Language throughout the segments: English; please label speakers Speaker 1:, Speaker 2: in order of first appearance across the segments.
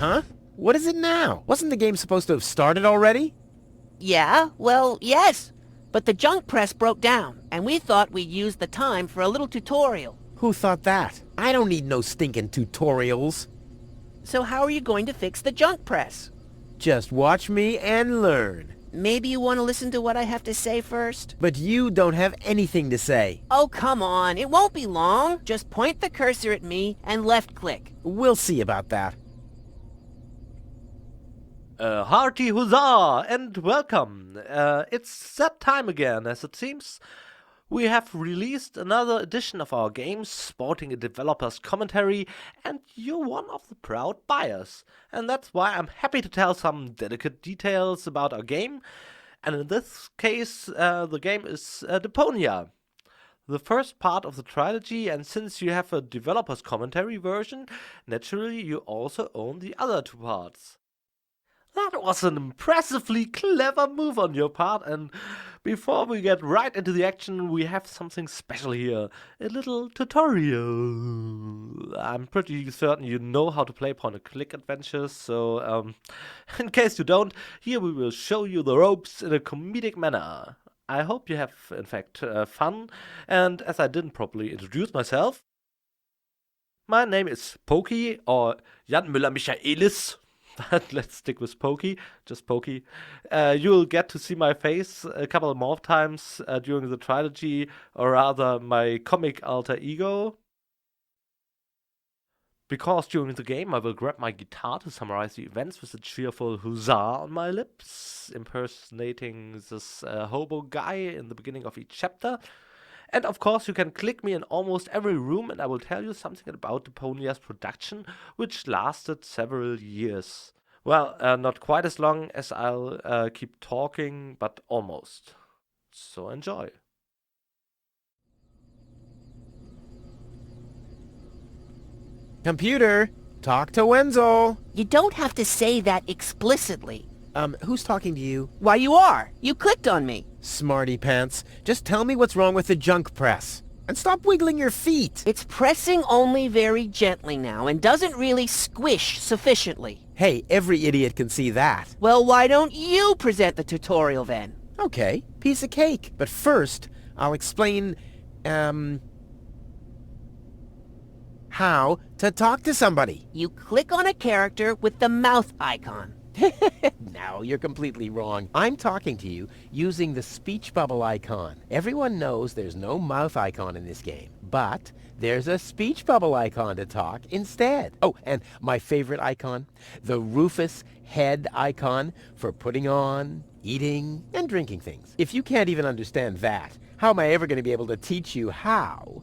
Speaker 1: Huh? What is it now? Wasn't the game supposed to have started already?
Speaker 2: Yeah, well, yes. But the junk press broke down, and we thought we'd use the time for a little tutorial.
Speaker 1: Who thought that? I don't need no stinking tutorials.
Speaker 2: So how are you going to fix the junk press?
Speaker 1: Just watch me and learn.
Speaker 2: Maybe you want to listen to what I have to say first?
Speaker 1: But you don't have anything to say.
Speaker 2: Oh, come on. It won't be long. Just point the cursor at me and left-click.
Speaker 1: We'll see about that.
Speaker 3: Hearty huzzah and welcome! It's that time again, as it seems. We have released another edition of our game, sporting a developer's commentary, and you're one of the proud buyers. And that's why I'm happy to tell some delicate details about our game. And in this case, the game is Deponia, the first part of the trilogy, and since you have a developer's commentary version, naturally you also own the other two parts. That was an impressively clever move on your part, and before we get right into the action, we have something special here. A little tutorial. I'm pretty certain you know how to play point-and-click adventures, so in case you don't, here we will show you the ropes in a comedic manner. I hope you have, in fact, fun, and as I didn't properly introduce myself, my name is Pokey, or Jan Müller-Michaelis. But let's stick with Pokey, just Pokey. You'll get to see my face a couple more times during the trilogy, or rather my comic alter ego. Because during the game I will grab my guitar to summarize the events with a cheerful huzzah on my lips, impersonating this hobo guy in the beginning of each chapter. And of course you can click me in almost every room and I will tell you something about Deponia's production, which lasted several years. Well, not quite as long as I'll keep talking, but almost. So enjoy.
Speaker 1: Computer, talk to Wenzel.
Speaker 2: You don't have to say that explicitly.
Speaker 1: Who's talking to you?
Speaker 2: Why, you are. You clicked on me.
Speaker 1: Smarty pants. Just tell me what's wrong with the junk press. And stop wiggling your feet.
Speaker 2: It's pressing only very gently now and doesn't really squish sufficiently.
Speaker 1: Hey, every idiot can see that.
Speaker 2: Well, why don't you present the tutorial then?
Speaker 1: Okay, piece of cake. But first, I'll explain, how to talk to somebody.
Speaker 2: You click on a character with the mouth icon.
Speaker 1: No, you're completely wrong. I'm talking to you using the speech bubble icon. Everyone knows there's no mouth icon in this game, but there's a speech bubble icon to talk instead. Oh, and my favorite icon, the Rufus head icon for putting on, eating, and drinking things. If you can't even understand that, how am I ever going to be able to teach you how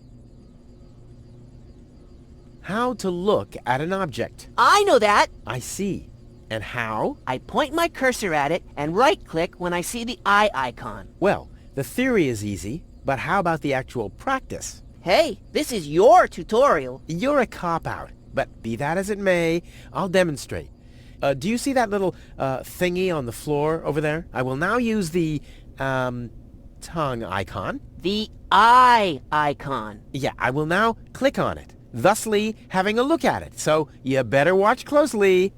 Speaker 1: to look at an object?
Speaker 2: I know that.
Speaker 1: I see. And how?
Speaker 2: I point my cursor at it and right-click when I see the eye icon.
Speaker 1: Well, the theory is easy, but how about the actual practice?
Speaker 2: Hey, this is your tutorial.
Speaker 1: You're a cop-out, but be that as it may, I'll demonstrate. Do you see that little thingy on the floor over there? I will now use the tongue icon.
Speaker 2: The eye icon.
Speaker 1: Yeah, I will now click on it, thusly having a look at it, so you better watch closely.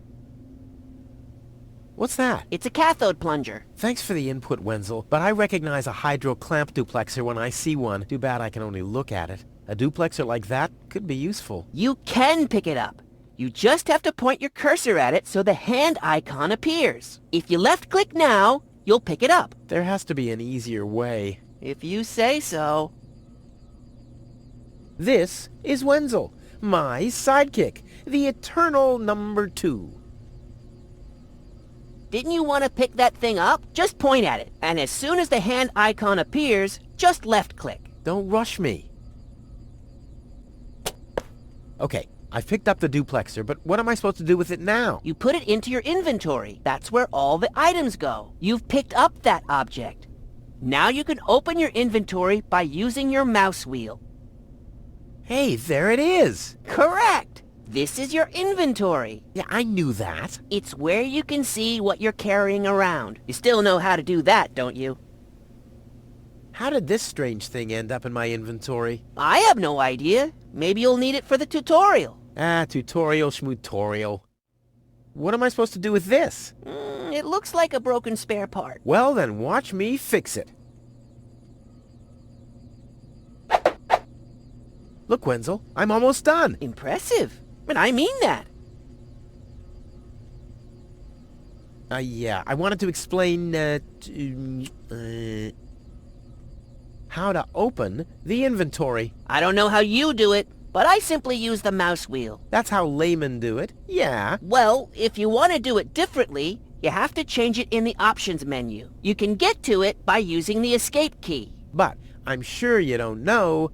Speaker 1: What's that?
Speaker 2: It's a cathode plunger.
Speaker 1: Thanks for the input, Wenzel, but I recognize a hydro clamp duplexer when I see one. Too bad I can only look at it. A duplexer like that could be useful.
Speaker 2: You can pick it up. You just have to point your cursor at it so the hand icon appears. If you left-click now, you'll pick it up.
Speaker 1: There has to be an easier way.
Speaker 2: If you say so.
Speaker 1: This is Wenzel, my sidekick, the eternal number 2.
Speaker 2: Didn't you want to pick that thing up? Just point at it, and as soon as the hand icon appears, just left-click.
Speaker 1: Don't rush me. Okay, I've picked up the duplexer, but what am I supposed to do with it now?
Speaker 2: You put it into your inventory. That's where all the items go. You've picked up that object. Now you can open your inventory by using your mouse wheel.
Speaker 1: Hey, there it is!
Speaker 2: Correct! This is your inventory.
Speaker 1: Yeah, I knew that.
Speaker 2: It's where you can see what you're carrying around. You still know how to do that, don't you?
Speaker 1: How did this strange thing end up in my inventory?
Speaker 2: I have no idea. Maybe you'll need it for the tutorial.
Speaker 1: Tutorial schmutorial. What am I supposed to do with this?
Speaker 2: It looks like a broken spare part.
Speaker 1: Well, then watch me fix it. Look, Wenzel, I'm almost done.
Speaker 2: Impressive. But I mean that.
Speaker 1: Yeah, I wanted to explain, how to open the inventory.
Speaker 2: I don't know how you do it, but I simply use the mouse wheel.
Speaker 1: That's how laymen do it. Yeah.
Speaker 2: Well, if you want to do it differently, you have to change it in the options menu. You can get to it by using the escape key.
Speaker 1: But I'm sure you don't know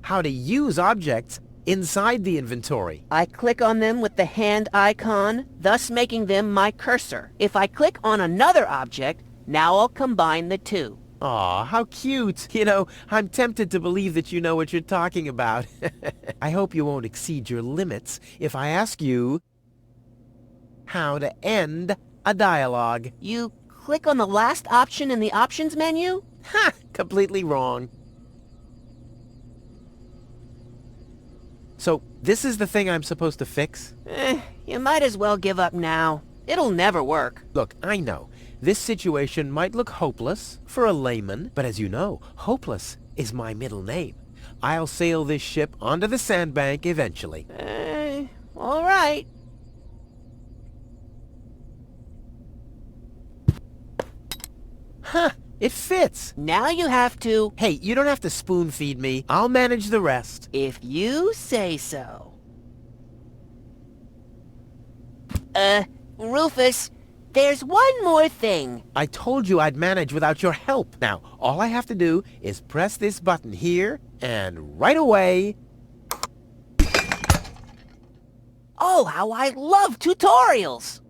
Speaker 1: how to use objects inside the inventory.
Speaker 2: I click on them with the hand icon, thus making them my cursor. If I click on another object, now I'll combine the two.
Speaker 1: Aw, how cute. You know, I'm tempted to believe that you know what you're talking about. I hope you won't exceed your limits if I ask you how to end a dialogue.
Speaker 2: You click on the last option in the options menu?
Speaker 1: Ha! Completely wrong. So, this is the thing I'm supposed to fix?
Speaker 2: You might as well give up now. It'll never work.
Speaker 1: Look, I know, this situation might look hopeless for a layman, but as you know, hopeless is my middle name. I'll sail this ship onto the sandbank eventually.
Speaker 2: All right.
Speaker 1: Huh, it fits.
Speaker 2: Now you have to...
Speaker 1: Hey, you don't have to spoon feed me. I'll manage the rest.
Speaker 2: If you say so. Rufus, there's one more thing.
Speaker 1: I told you I'd manage without your help. Now, all I have to do is press this button here, and right away...
Speaker 2: Oh, how I love tutorials!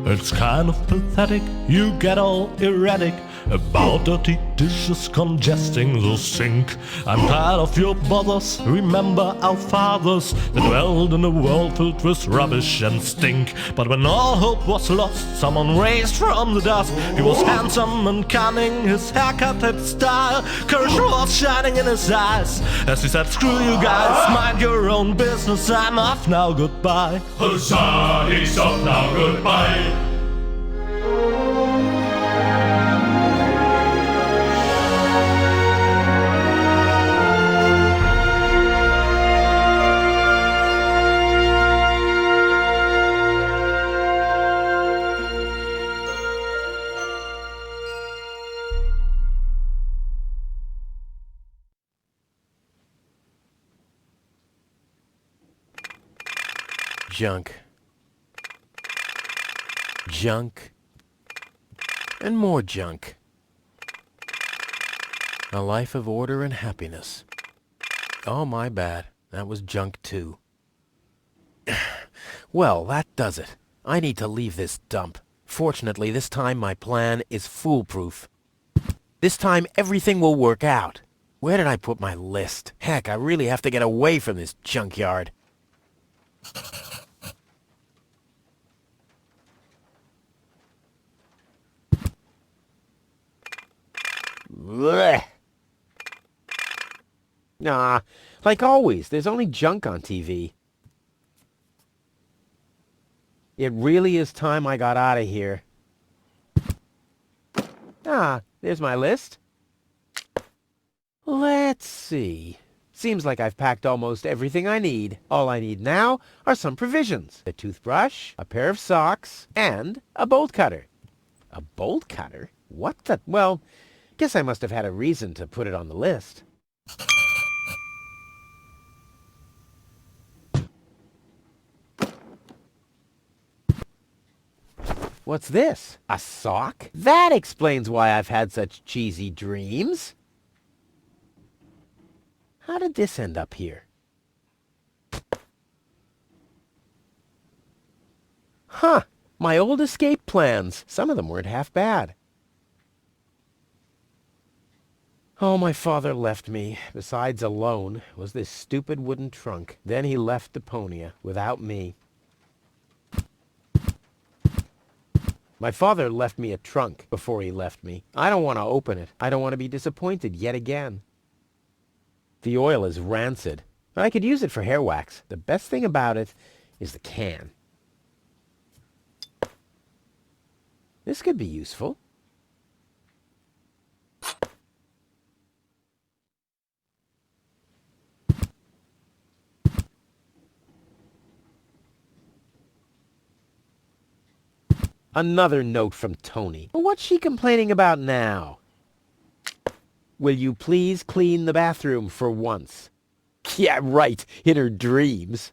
Speaker 3: It's kind of pathetic, you get all erratic about dirty dishes congesting the sink. I'm tired of your bothers, remember our fathers that dwelled in a world filled with rubbish and stink. But when all hope was lost, someone raised from the dust. He was handsome and cunning, his haircut had style, courage was shining in his eyes as he said, screw you guys, mind your own business, I'm off now, goodbye.
Speaker 4: Huzzah, he's off now, goodbye.
Speaker 1: Junk. Junk. And more junk. A life of order and happiness. Oh, my bad. That was junk too. Well, that does it. I need to leave this dump. Fortunately, this time my plan is foolproof. This time everything will work out. Where did I put my list? Heck, I really have to get away from this junkyard. Blech. Nah, like always, there's only junk on TV. It really is time I got out of here. Ah, there's my list. Let's see. Seems like I've packed almost everything I need. All I need now are some provisions. A toothbrush, a pair of socks, and a bolt cutter. A bolt cutter? What the... Well, guess I must have had a reason to put it on the list. What's this? A sock? That explains why I've had such cheesy dreams. How did this end up here? Huh, my old escape plans. Some of them weren't half bad. All my father left me, besides alone, was this stupid wooden trunk. Then he left Deponia without me. My father left me a trunk before he left me. I don't want to open it. I don't want to be disappointed yet again. The oil is rancid. I could use it for hair wax. The best thing about it is the can. This could be useful. Another note from Tony. What's she complaining about now? Will you please clean the bathroom for once? Yeah, right, in her dreams.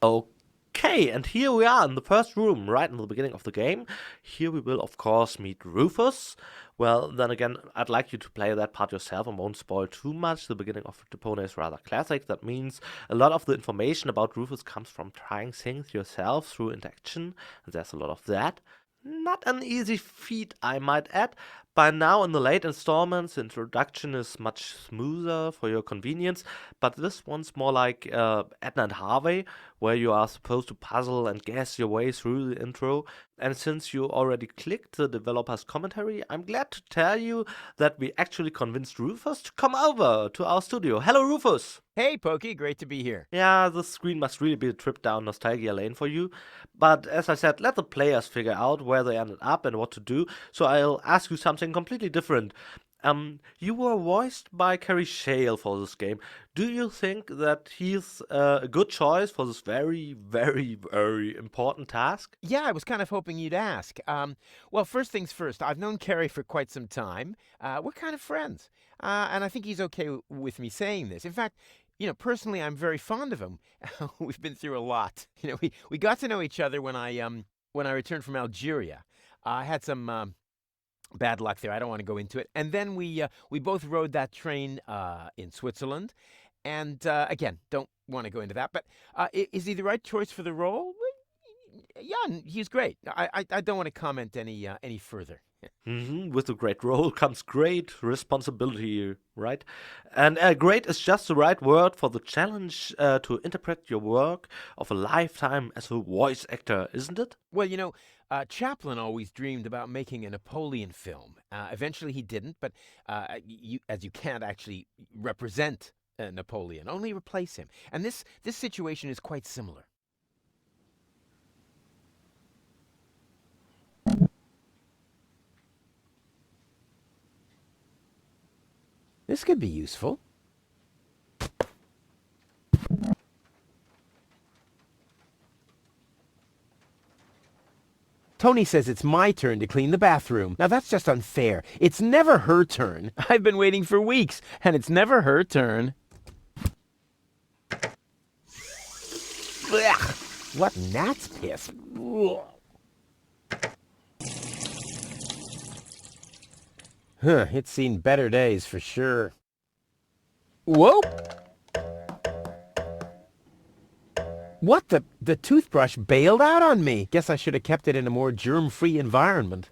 Speaker 3: Okay, and here we are in the first room, right in the beginning of the game. Here we will, of course, meet Rufus. Well, then again, I'd like you to play that part yourself and won't spoil too much. The beginning of Deponia is rather classic. That means a lot of the information about Rufus comes from trying things yourself through interaction. And there's a lot of that. Not an easy feat, I might add. By now, in the late installments, the introduction is much smoother for your convenience, but this one's more like Edna and Harvey, where you are supposed to puzzle and guess your way through the intro. And since you already clicked the developer's commentary, I'm glad to tell you that we actually convinced Rufus to come over to our studio. Hello, Rufus!
Speaker 1: Hey, Pokey, great to be here.
Speaker 3: Yeah, this screen must really be a trip down nostalgia lane for you. But as I said, let the players figure out where they ended up and what to do, so I'll ask you something completely different. You were voiced by Carrie Shale for this game. Do you think that he's a good choice for this very, very, very important task?
Speaker 1: Yeah, I was kind of hoping you'd ask. Well, first things first, I've known Kerry for quite some time. We're kind of friends. And I think he's okay with me saying this. In fact, personally, I'm very fond of him. We've been through a lot. We got to know each other when I returned from Algeria. I had some bad luck there. I don't want to go into it. And then we both rode that train in Switzerland. And again, don't want to go into that. But is he the right choice for the role? Yeah, he's great. I don't want to comment any further.
Speaker 3: With a great role comes great responsibility, right? And great is just the right word for the challenge to interpret your work of a lifetime as a voice actor, isn't it?
Speaker 1: Well, Chaplin always dreamed about making a Napoleon film. Eventually he didn't, but as you can't actually represent Napoleon, only replace him. And this situation is quite similar. This could be useful. Tony says it's my turn to clean the bathroom. Now that's just unfair. It's never her turn. I've been waiting for weeks, and it's never her turn. Ugh, what gnat's piss. Ugh. Huh, it's seen better days for sure. Whoa! What, the toothbrush bailed out on me? Guess I should have kept it in a more germ-free environment.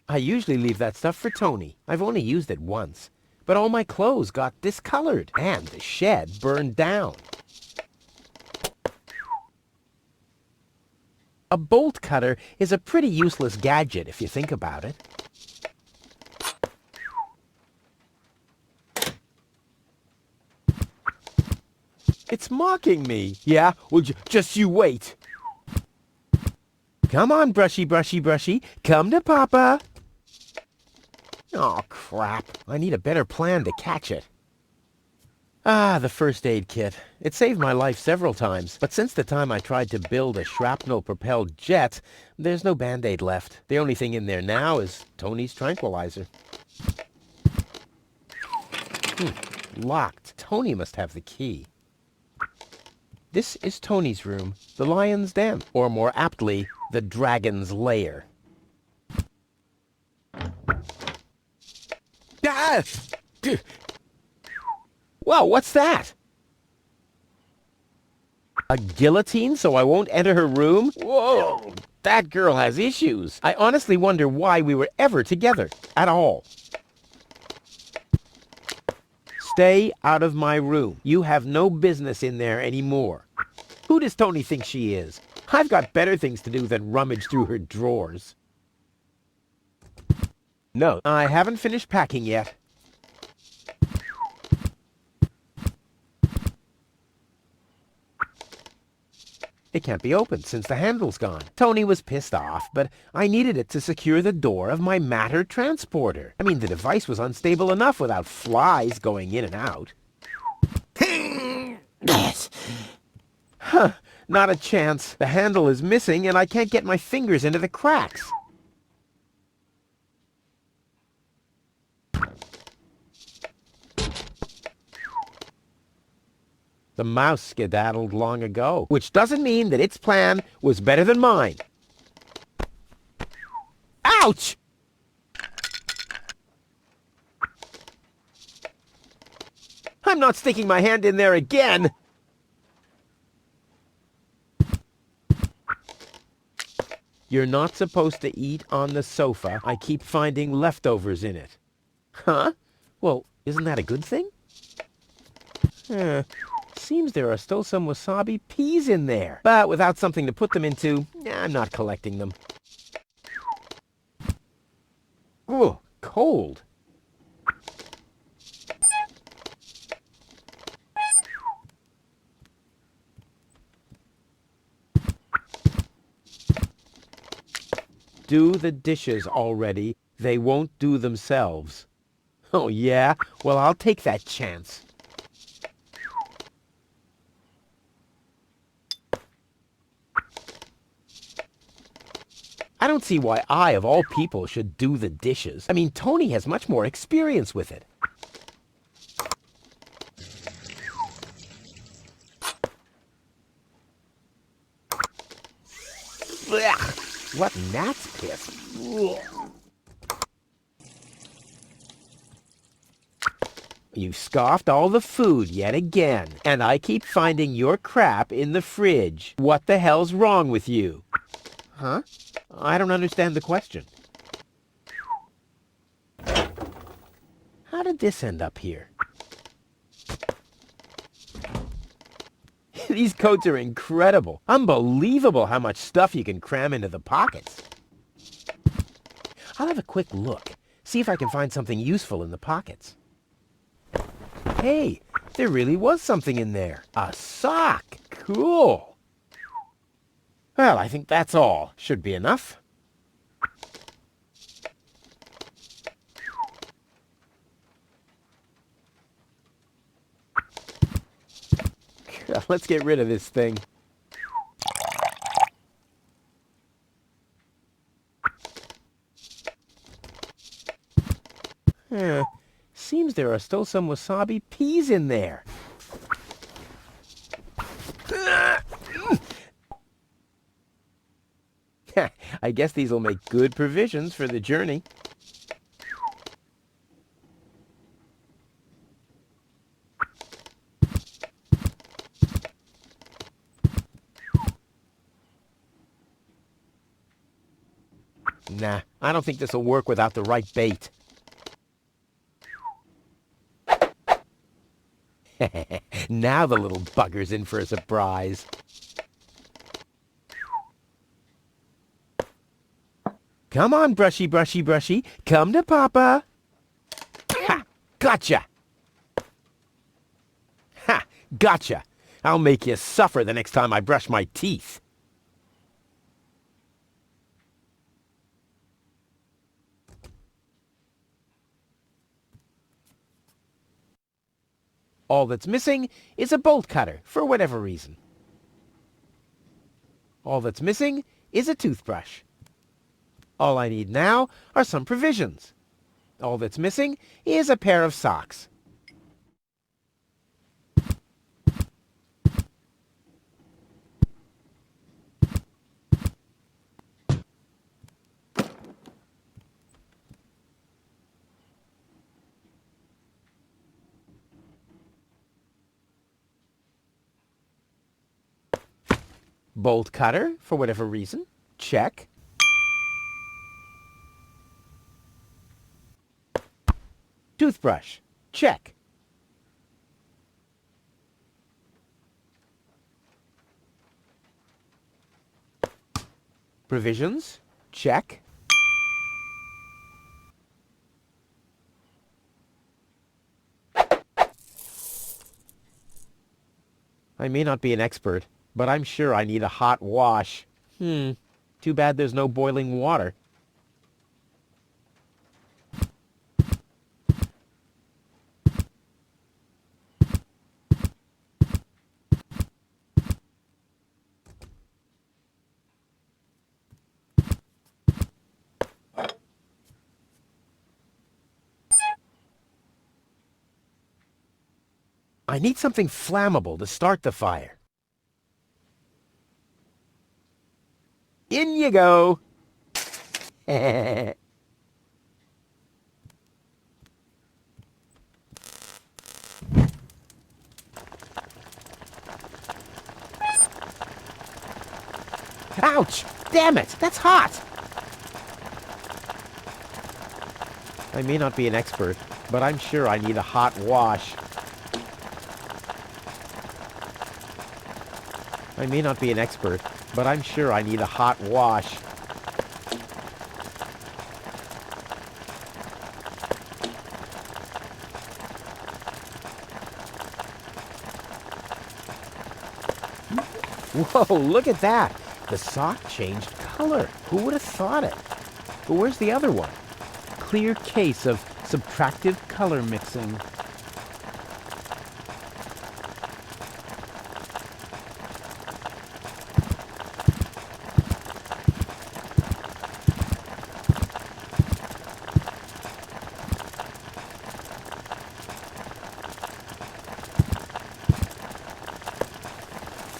Speaker 1: I usually leave that stuff for Tony. I've only used it once. But all my clothes got discolored, and the shed burned down. A bolt cutter is a pretty useless gadget if you think about it. It's mocking me. Yeah? Well, just you wait. Come on, brushy, brushy, brushy. Come to Papa. Oh, crap. I need a better plan to catch it. Ah, the first aid kit. It saved my life several times, but since the time I tried to build a shrapnel-propelled jet, there's no Band-Aid left. The only thing in there now is Tony's tranquilizer. Locked. Tony must have the key. This is Tony's room, the lion's den, or more aptly, the dragon's lair. Ah! Whoa, what's that? A guillotine so I won't enter her room? Whoa, that girl has issues. I honestly wonder why we were ever together, at all. Stay out of my room. You have no business in there anymore. Who does Tony think she is? I've got better things to do than rummage through her drawers. No, I haven't finished packing yet. It can't be opened since the handle's gone. Tony was pissed off, but I needed it to secure the door of my Matter transporter. I mean, the device was unstable enough without flies going in and out. Huh, not a chance. The handle is missing and I can't get my fingers into the cracks. The mouse skedaddled long ago, which doesn't mean that its plan was better than mine. Ouch! I'm not sticking my hand in there again! You're not supposed to eat on the sofa. I keep finding leftovers in it. Huh? Well, isn't that a good thing? Seems there are still some wasabi peas in there. But without something to put them into, I'm not collecting them. Ooh, cold. Do the dishes already. They won't do themselves. Oh, yeah? Well, I'll take that chance. I don't see why I, of all people, should do the dishes. I mean, Tony has much more experience with it. Blech, what gnat's piss. You scoffed all the food yet again, and I keep finding your crap in the fridge. What the hell's wrong with you? Huh? I don't understand the question. How did this end up here? These coats are incredible. Unbelievable how much stuff you can cram into the pockets. I'll have a quick look, see if I can find something useful in the pockets. Hey, there really was something in there. A sock. Cool. Well, I think that's all. Should be enough. Let's get rid of this thing. Seems there are still some wasabi peas in there. I guess these will make good provisions for the journey. Nah, I don't think this will work without the right bait. Now the little bugger's in for a surprise. Come on, brushy, brushy, brushy. Come to Papa. Ha! Gotcha! Ha! Gotcha! I'll make you suffer the next time I brush my teeth. All that's missing is a bolt cutter, for whatever reason. All that's missing is a toothbrush. All I need now are some provisions. All that's missing is a pair of socks. Bolt cutter, for whatever reason. Check. Toothbrush. Check. Provisions. Check. I may not be an expert, but I'm sure I need a hot wash. Too bad there's no boiling water. I need something flammable to start the fire. In you go! Ouch! Damn it! That's hot! I may not be an expert, but I'm sure I need a hot wash. I may not be an expert, but I'm sure I need a hot wash. Whoa, look at that! The sock changed color. Who would have thought it? But where's the other one? Clear case of subtractive color mixing.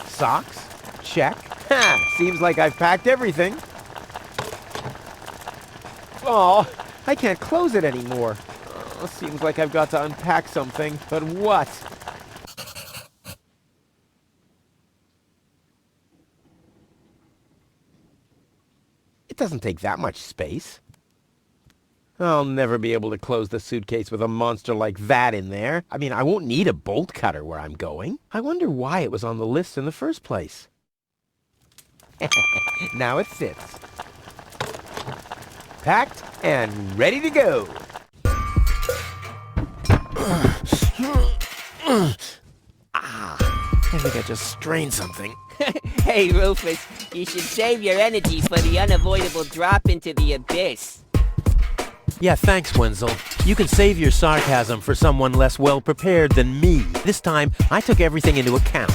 Speaker 1: Socks? Check. Ha! Seems like I've packed everything. Oh, I can't close it anymore. Oh, seems like I've got to unpack something. But what? It doesn't take that much space. I'll never be able to close the suitcase with a monster like that in there. I mean, I won't need a bolt cutter where I'm going. I wonder why it was on the list in the first place. Now it fits. Packed and ready to go. I think I just strained something.
Speaker 2: Hey, Rufus, you should save your energy for the unavoidable drop into the abyss.
Speaker 1: Yeah, thanks, Wenzel. You can save your sarcasm for someone less well-prepared than me. This time, I took everything into account.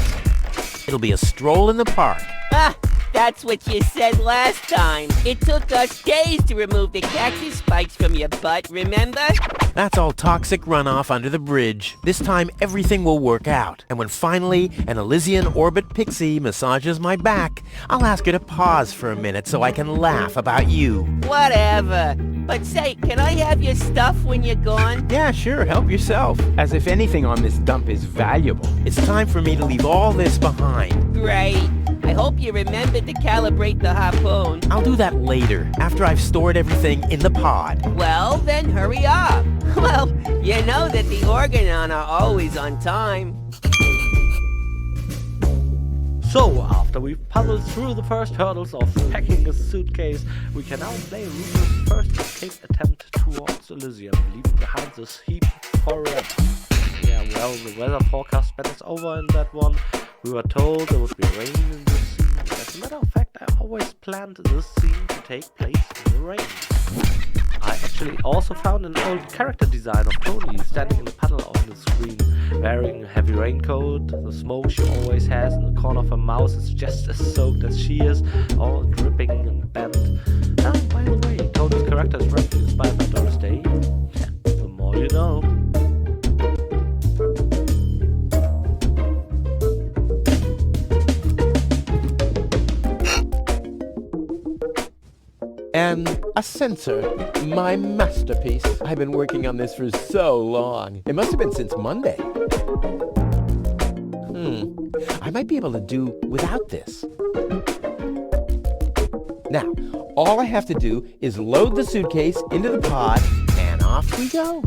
Speaker 1: It'll be a stroll in the park.
Speaker 2: Ah, that's what you said last time. It took us days to remove the cactus spikes from your butt, remember?
Speaker 1: That's all toxic runoff under the bridge. This time, everything will work out. And when finally an Elysian orbit pixie massages my back, I'll ask her to pause for a minute so I can laugh about you.
Speaker 2: Whatever. But say, can I have your stuff when you're gone?
Speaker 1: Yeah, sure, help yourself. As if anything on this dump is valuable. It's time for me to leave all this behind.
Speaker 2: Great. I hope you remembered to calibrate the harpoon.
Speaker 1: I'll do that later, after I've stored everything in the pod.
Speaker 2: Well, then hurry up. Well, you know that the Organon are always on time.
Speaker 3: So, after we've puzzled through the first hurdles of packing a suitcase, we can now play Rufus' first escape attempt towards Elysium, leaving behind this heap forever. Yeah, well, the weather forecast spans over in that one. We were told there would be rain in this scene. As a matter of fact, I always planned this scene to take place in the rain. I actually also found an old character design of Tony standing in the puddle on the screen, wearing a heavy raincoat. The smoke she always has in the corner of her mouth is just as soaked as she is, all dripping and bent. And by the way, Tony's character is roughly inspired by Doris Day. Yeah, the more you know.
Speaker 1: And a sensor, my masterpiece. I've been working on this for so long. It must have been since Monday. I might be able to do without this. Now, all I have to do is load the suitcase into the pod, and off we go.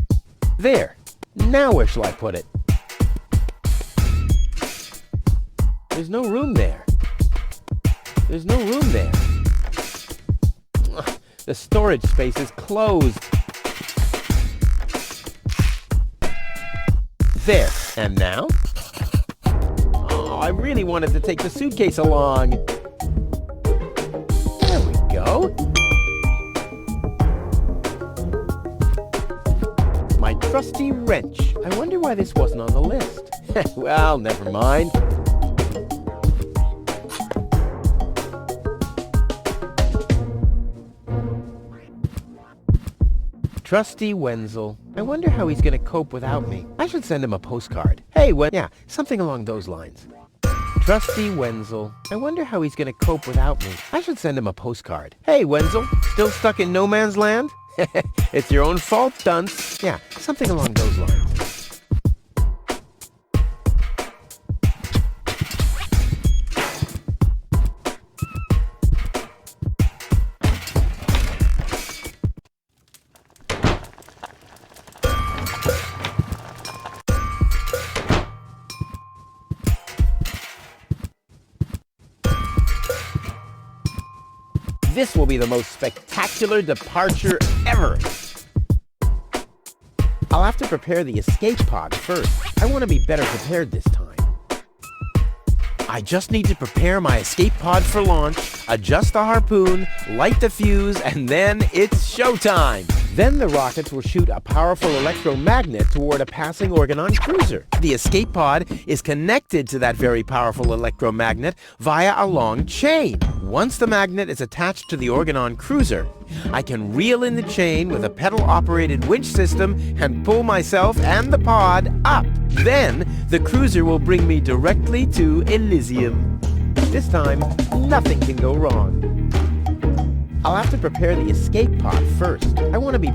Speaker 1: There. Now where shall I put it? There's no room there. There's no room there. The storage space is closed. There. And now? Oh, I really wanted to take the suitcase along. There we go. My trusty wrench. I wonder why this wasn't on the list. Well, never mind. Trusty Wenzel. I wonder how he's gonna cope without me. I should send him a postcard. Hey, yeah, something along those lines. Trusty Wenzel. I wonder how he's gonna cope without me. I should send him a postcard. Hey, Wenzel, still stuck in no man's land? It's your own fault, dunce. Yeah, something along those lines. This will be the most spectacular departure ever. I'll have to prepare the escape pod first. I want to be better prepared this time. I just need to prepare my escape pod for launch, adjust the harpoon, light the fuse, and then it's showtime. Then the rockets will shoot a powerful electromagnet toward a passing Organon cruiser. The escape pod is connected to that very powerful electromagnet via a long chain. Once the magnet is attached to the Organon cruiser, I can reel in the chain with a pedal-operated winch system and pull myself and the pod up. Then, the cruiser will bring me directly to Elysium. This time, nothing can go wrong. I'll have to prepare the escape pod first. I want to be